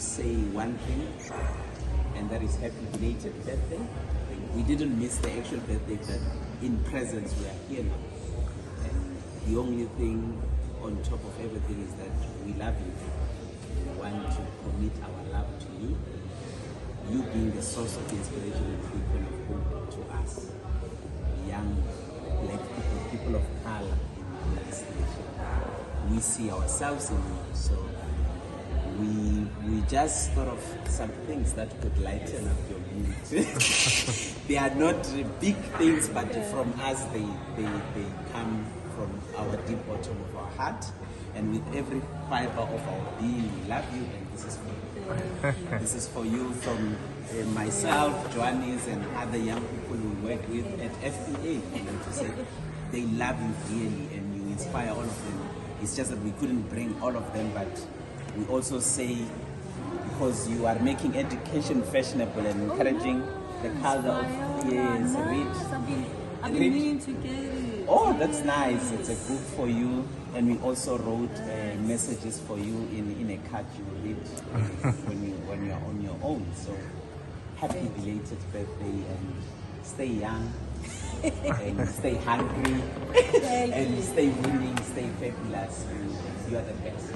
say one thing, and that is happy belated birthday. We didn't miss the actual birthday, but in presence we are here now. And the only thing on top of everything is that we love you. We want to commit our love to you. You being the source of inspiration and beacon of hope to us, young black people, people of color in this nation. We see ourselves in you, so we just thought of some things that could lighten up your mood. They are not big things, but from us they come from our deep bottom of our heart, and with every fiber of our being, we love you, and this is for you. This is for you from myself, Joannis, and other young people we work with at FBA. To say they love you dearly, and you inspire all of them. It's just that we couldn't bring all of them, but we also say, because you are making education fashionable and encouraging the culture of read. I've been meaning to get it. Oh, that's nice. It's a book for you, and we also wrote messages for you in a card you will read when you're on your own. So happy belated birthday, and stay young, and stay hungry, and stay winning, stay fabulous. You are the best.